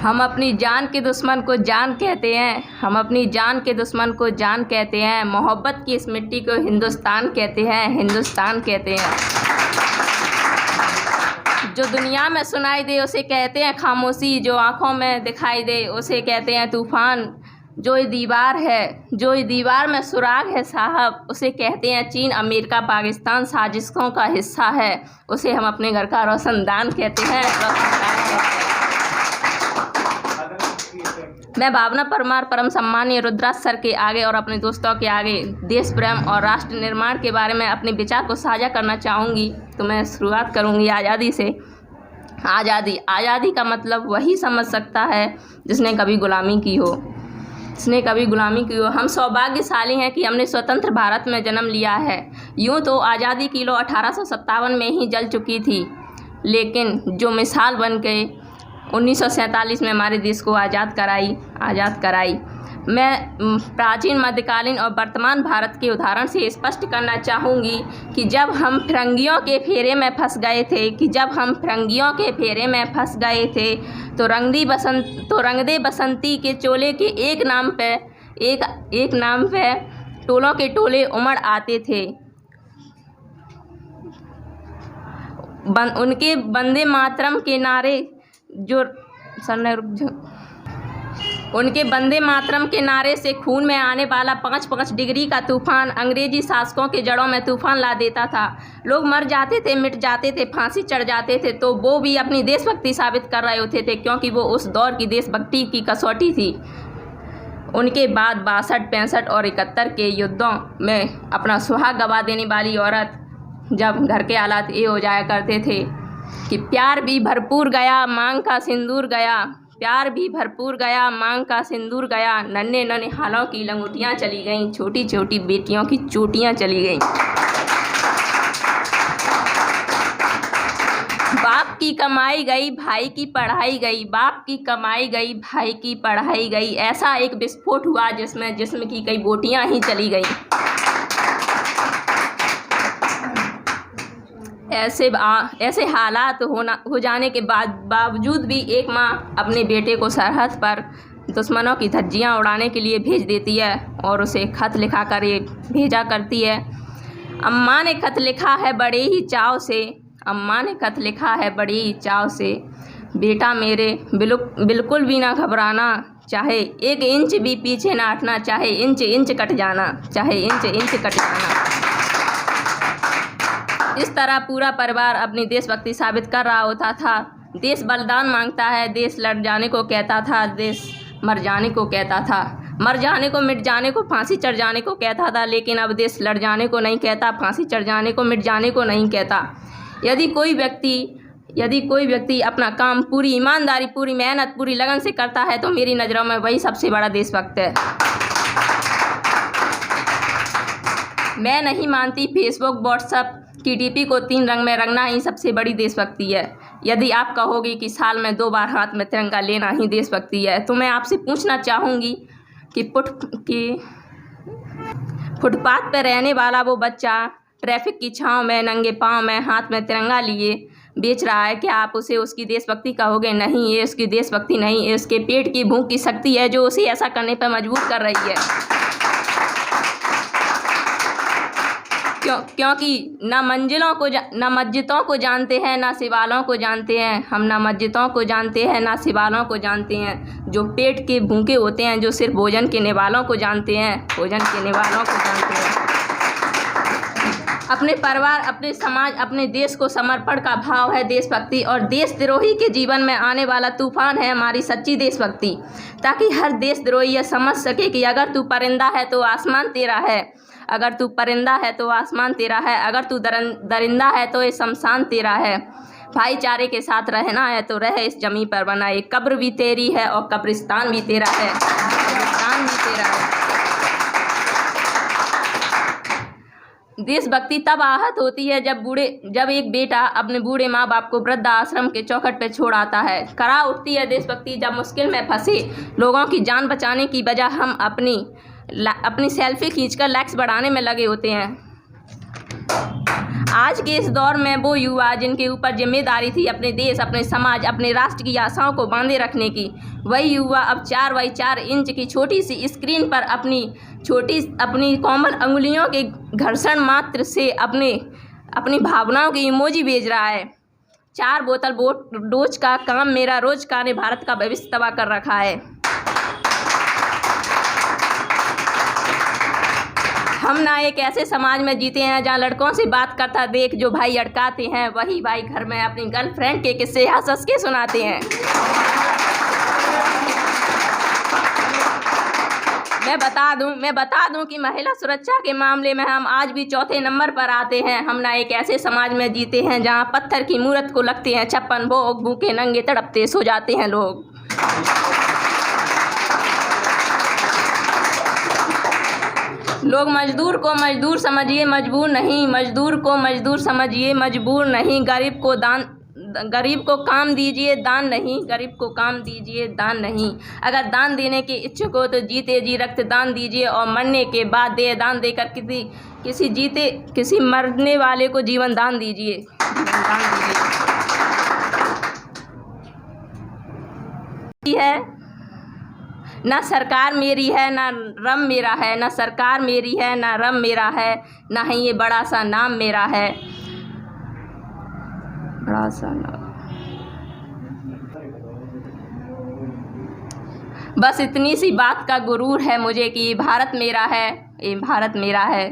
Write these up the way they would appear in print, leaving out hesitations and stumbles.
हम अपनी जान के दुश्मन को जान कहते हैं, हम अपनी जान के दुश्मन को जान कहते हैं। मोहब्बत की इस मिट्टी को हिंदुस्तान कहते हैं, हिंदुस्तान कहते हैं। जो दुनिया में सुनाई दे उसे कहते हैं खामोशी, जो आँखों में दिखाई दे उसे कहते हैं तूफ़ान। जो ये दीवार है, जो ये दीवार में सुराग है साहब, उसे कहते हैं चीन, अमेरिका, पाकिस्तान साजिशों का हिस्सा है। उसे हम अपने घर का रोशनदान कहते हैं। मैं भावना परमार परम सम्मानीय रुद्राक्ष सर के आगे और अपने दोस्तों के आगे देश प्रेम और राष्ट्र निर्माण के बारे में अपने विचार को साझा करना चाहूँगी। तो मैं शुरुआत करूँगी आज़ादी से। आज़ादी का मतलब वही समझ सकता है जिसने कभी गुलामी की हो, हम सौभाग्यशाली हैं कि हमने स्वतंत्र भारत में जन्म लिया है। यूँ तो आज़ादी की लौ 1857 में ही जल चुकी थी, लेकिन जो मिसाल बन गए 1947 में हमारे देश को आज़ाद कराई। मैं प्राचीन, मध्यकालीन और वर्तमान भारत के उदाहरण से स्पष्ट करना चाहूँगी कि जब हम फिरंगियों के फेरे में फंस गए थे तो रंग दे बसंती के चोले के एक नाम पे टोलों के टोले उमड़ आते थे। उनके वंदे मातरम के नारे उनके वंदे मातरम के नारे से खून में आने वाला 5-5 डिग्री का तूफान अंग्रेजी शासकों के जड़ों में तूफान ला देता था। लोग मर जाते थे, मिट जाते थे, फांसी चढ़ जाते थे, तो वो भी अपनी देशभक्ति साबित कर रहे होते थे, क्योंकि वो उस दौर की देशभक्ति की कसौटी थी। उनके बाद 62, 65 और 71 के युद्धों में अपना सुहाग गवा देने वाली औरत, जब घर के हालात ये हो जाया करते थे कि प्यार भी भरपूर गया, मांग का सिंदूर गया, नन्हे नन्हे हालों की लंगोटियाँ चली गईं, छोटी छोटी बेटियों की चोटियाँ चली गईं। बाप की कमाई गई, भाई की पढ़ाई गई, ऐसा एक विस्फोट हुआ जिसमें की कई बोटियाँ ही चली गईं। ऐसे हालात हो जाने के बावजूद भी एक माँ अपने बेटे को सरहद पर दुश्मनों की धज्जियाँ उड़ाने के लिए भेज देती है और उसे खत लिखा कर ये भेजा करती है। अम्मा ने खत लिखा है बड़े ही चाव से, बेटा मेरे बिल्कुल भी ना घबराना, चाहे 1 इंच भी पीछे ना हटना, चाहे इंच कट जाना। इस तरह पूरा परिवार अपनी देशभक्ति साबित कर रहा होता था। देश बलिदान मांगता है, देश लड़ जाने को कहता था, देश मर जाने को कहता था, मर जाने को, मिट जाने को, फांसी चढ़ जाने को कहता था, लेकिन अब देश लड़ जाने को नहीं कहता, फांसी चढ़ जाने को, मिट जाने को नहीं कहता। यदि कोई व्यक्ति अपना काम पूरी ईमानदारी, पूरी मेहनत, पूरी लगन से करता है तो मेरी नज़रों में वही सबसे बड़ा देशभक्त है। मैं नहीं मानती फेसबुक, व्हाट्सएप की डीपी को 3 रंग में रंगना ही सबसे बड़ी देशभक्ति है। यदि आप कहोगे कि साल में 2 बार हाथ में तिरंगा लेना ही देशभक्ति है, तो मैं आपसे पूछना चाहूँगी कि फुटपाथ पर रहने वाला वो बच्चा ट्रैफिक की छांव में नंगे पाँव में हाथ में तिरंगा लिए बेच रहा है, क्या आप उसे उसकी देशभक्ति कहोगे? नहीं, ये उसकी देशभक्ति नहीं, ये उसके पेट की भूख की शक्ति है जो उसे ऐसा करने पर मजबूर कर रही है। क्योंकि ना मस्जिदों को जानते हैं, ना शिवालयों को जानते हैं। हम ना मस्जिदों को जानते हैं, ना शिवालयों को जानते हैं। जो पेट के भूखे होते हैं, जो सिर्फ भोजन के निवालों को जानते हैं। अपने परिवार, अपने समाज, अपने देश को समर्पण का भाव है देशभक्ति, और देशद्रोही के जीवन में आने वाला तूफान है हमारी सच्ची देशभक्ति, ताकि हर देशद्रोही यह समझ सके कि अगर तू परिंदा है तो आसमान तेरा है, अगर तू परिंदा है तो आसमान तेरा है, अगर तू दरिंदा है तो ये शमशान तेरा है। भाईचारे के साथ रहना है तो रह इस जमीन पर बनाए, कब्र भी तेरी है और कब्रिस्तान भी तेरा है। देशभक्ति तब आहत होती है जब एक बेटा अपने बूढ़े माँ बाप को वृद्ध आश्रम के चौखट पर छोड़ आता है। करा उठती है देशभक्ति जब मुश्किल में फंसे लोगों की जान बचाने की बजाय हम अपनी सेल्फी खींचकर लाइक्स बढ़ाने में लगे होते हैं। आज के इस दौर में वो युवा जिनके ऊपर जिम्मेदारी थी अपने देश, अपने समाज, अपने राष्ट्र की आशाओं को बांधे रखने की, वही युवा अब 4x4 इंच की छोटी सी स्क्रीन पर अपनी कोमल अंगुलियों के घर्षण मात्र से अपनी भावनाओं की इमोजी भेज रहा है। 4 बोतल डोज का काम मेरा रोज का ने भारत का भविष्य तबाह कर रखा है। हम ना एक ऐसे समाज में जीते हैं जहाँ लड़कों से बात करता देख जो भाई अड़काते हैं, वही भाई घर में अपनी गर्लफ्रेंड के किस्से हंस के सुनाते हैं। मैं बता दूं कि महिला सुरक्षा के मामले में हम आज भी चौथे नंबर पर आते हैं। हम ना एक ऐसे समाज में जीते हैं जहाँ पत्थर की मूरत को लगते हैं 56 भोग, भूखे नंगे तड़पते सो जाते हैं लोग। लोग मजदूर को मजदूर समझिए मजबूर नहीं, मजदूर को मजदूर समझिए मजबूर नहीं, गरीब को काम दीजिए दान नहीं, गरीब को काम दीजिए दान नहीं। अगर दान देने के इच्छुक हो तो जीते जी रक्तदान दीजिए और मरने के बाद दान देकर किसी मरने वाले को जीवन दान दीजिए। है ना सरकार मेरी है ना रम मेरा है, ना सरकार मेरी है ना रम मेरा है, ना ही ये बड़ा सा नाम मेरा है, बड़ा सा नाम। बस इतनी सी बात का गुरूर है मुझे कि ये भारत मेरा है, ये भारत मेरा है।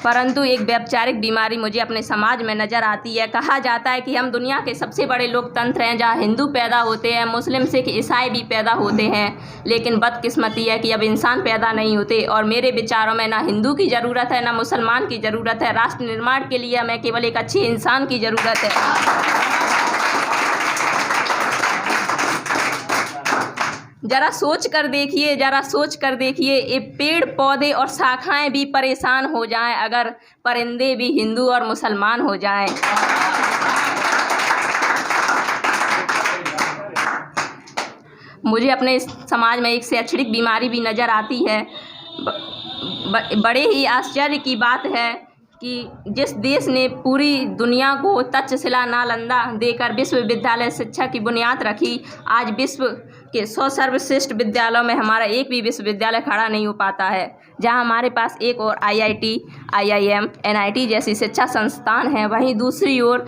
परंतु एक वैचारिक बीमारी मुझे अपने समाज में नज़र आती है। कहा जाता है कि हम दुनिया के सबसे बड़े लोकतंत्र हैं जहां हिंदू पैदा होते हैं, मुस्लिम, सिख, ईसाई भी पैदा होते हैं, लेकिन बदकिस्मती है कि अब इंसान पैदा नहीं होते। और मेरे विचारों में ना हिंदू की ज़रूरत है ना मुसलमान की ज़रूरत है। राष्ट्र निर्माण के लिए हमें केवल एक अच्छे इंसान की ज़रूरत है। जरा सोच कर देखिए ये पेड़ पौधे और शाखाएं भी परेशान हो जाएं अगर परिंदे भी हिंदू और मुसलमान हो जाएं। मुझे अपने समाज में एक शैक्षणिक बीमारी भी नज़र आती है। बड़े ही आश्चर्य की बात है कि जिस देश ने पूरी दुनिया को तक्षशिला नालंदा देकर विश्वविद्यालय शिक्षा की बुनियाद रखी, आज विश्व के 100 सर्वश्रेष्ठ विद्यालयों में हमारा एक भी विश्वविद्यालय खड़ा नहीं हो पाता है। जहां हमारे पास एक और IIT, IIM, NIT जैसी शिक्षा संस्थान हैं, वहीं दूसरी ओर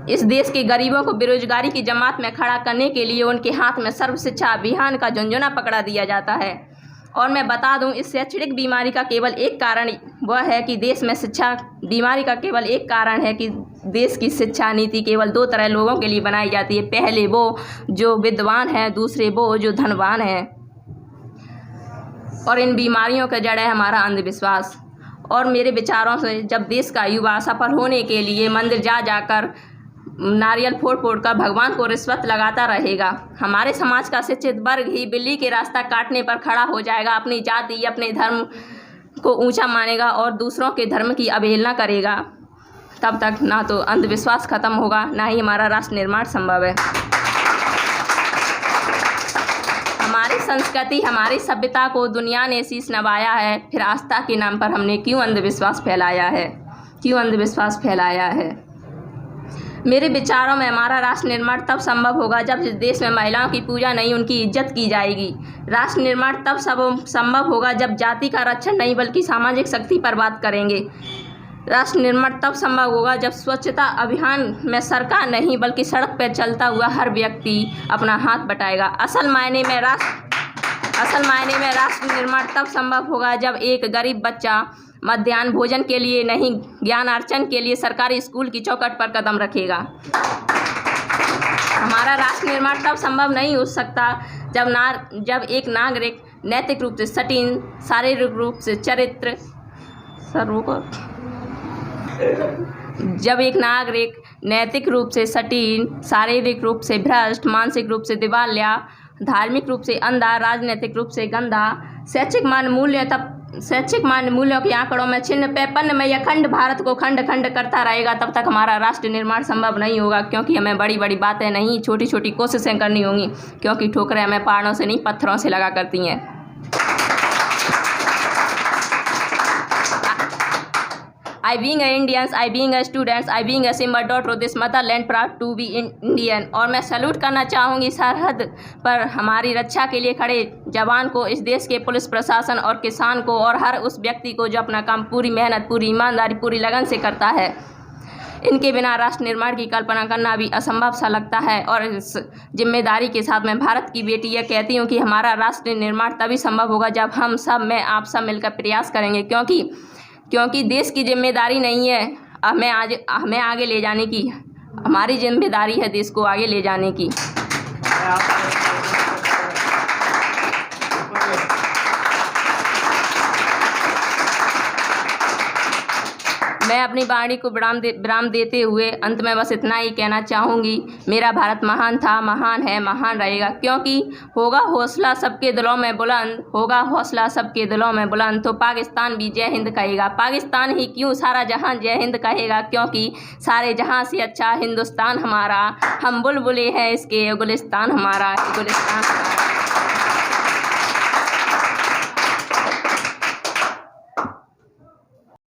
इस देश के गरीबों को बेरोजगारी की जमात में खड़ा करने के लिए उनके हाथ में सर्व शिक्षा अभियान का झुंझुना पकड़ा दिया जाता है। और मैं बता दूं, इस शैक्षणिक बीमारी का केवल एक कारण वह है कि देश में शिक्षा बीमारी का केवल एक कारण है कि देश की शिक्षा नीति केवल 2 तरह लोगों के लिए बनाई जाती है। पहले वो जो विद्वान हैं, दूसरे वो जो धनवान हैं। और इन बीमारियों का जड़ है हमारा अंधविश्वास। और मेरे विचारों से जब देश का युवा सफल होने के लिए मंदिर जाकर नारियल फोड़ कर भगवान को रिश्वत लगाता रहेगा, हमारे समाज का शिक्षित वर्ग ही बिल्ली के रास्ता काटने पर खड़ा हो जाएगा, अपनी जाति अपने धर्म को ऊंचा मानेगा और दूसरों के धर्म की अवहेलना करेगा। तब तक ना तो अंधविश्वास खत्म होगा, ना ही हमारा राष्ट्र निर्माण संभव है। हमारी संस्कृति, हमारी सभ्यता को दुनिया ने शीश नवाया है, फिर आस्था के नाम पर हमने क्यों अंधविश्वास फैलाया है? मेरे विचारों में हमारा राष्ट्र निर्माण तब संभव होगा जब इस देश में महिलाओं की पूजा नहीं, उनकी इज्जत की जाएगी। राष्ट्र निर्माण तब संभव होगा जब जाति का रक्षण नहीं बल्कि सामाजिक शक्ति पर बात करेंगे। राष्ट्र निर्माण तब संभव होगा जब स्वच्छता अभियान में सरकार नहीं बल्कि सड़क पर चलता हुआ हर व्यक्ति अपना हाथ बटाएगा। असल मायने में राष्ट्र निर्माण तब संभव होगा जब एक गरीब बच्चा मध्याह्न भोजन के लिए नहीं, ज्ञानार्जन के लिए सरकारी स्कूल की चौखट पर कदम रखेगा। हमारा राष्ट्र निर्माण तब संभव नहीं हो सकता जब एक नागरिक नैतिक रूप से सटीन, शारीरिक रूप से चरित्र जब एक नागरिक नैतिक रूप से सटीन, शारीरिक रूप से भ्रष्ट, मानसिक रूप से दिवालिया, धार्मिक रूप से अंधा, राजनीतिक रूप से गंदा, शैक्षिक मान मूल्यों के आंकड़ों में छिन्न पैपन्न में यह खंड भारत को खंड करता रहेगा, तब तक हमारा राष्ट्र निर्माण संभव नहीं होगा। क्योंकि हमें बड़ी बड़ी बातें नहीं, छोटी छोटी कोशिशें करनी होंगी, क्योंकि ठोकरें हमें पहाड़ों से नहीं पत्थरों से लगा करती हैं। I being a Indians, I being a students, I being a simple daughter of this motherland proud to be Indian। और मैं सैल्यूट करना चाहूँगी सरहद पर हमारी रक्षा के लिए खड़े जवान को, इस देश के पुलिस प्रशासन और किसान को, और हर उस व्यक्ति को जो अपना काम पूरी मेहनत, पूरी ईमानदारी, पूरी लगन से करता है। इनके बिना राष्ट्र निर्माण की कल्पना करना भी असंभव सा लगता है। और इस जिम्मेदारी के साथ मैं भारत की बेटी यह कहती हूँ कि हमारा राष्ट्र निर्माण तभी संभव होगा जब हम सब, मैं आप सब मिलकर प्रयास करेंगे, क्योंकि देश की जिम्मेदारी नहीं है हमें आगे ले जाने की, हमारी जिम्मेदारी है देश को आगे ले जाने की। मैं अपनी वाणी को विराम देते हुए अंत में बस इतना ही कहना चाहूँगी, मेरा भारत महान था, महान है, महान रहेगा, क्योंकि होगा हौसला सबके दिलों में बुलंद, होगा हौसला सबके दिलों में बुलंद, तो पाकिस्तान भी जय हिंद कहेगा। पाकिस्तान ही क्यों, सारा जहां जय हिंद कहेगा, क्योंकि सारे जहां से अच्छा हिंदुस्तान हमारा, हम बुलबुले हैं इसके गुलिस्तान हमारा, गुलिस्तान हमारा।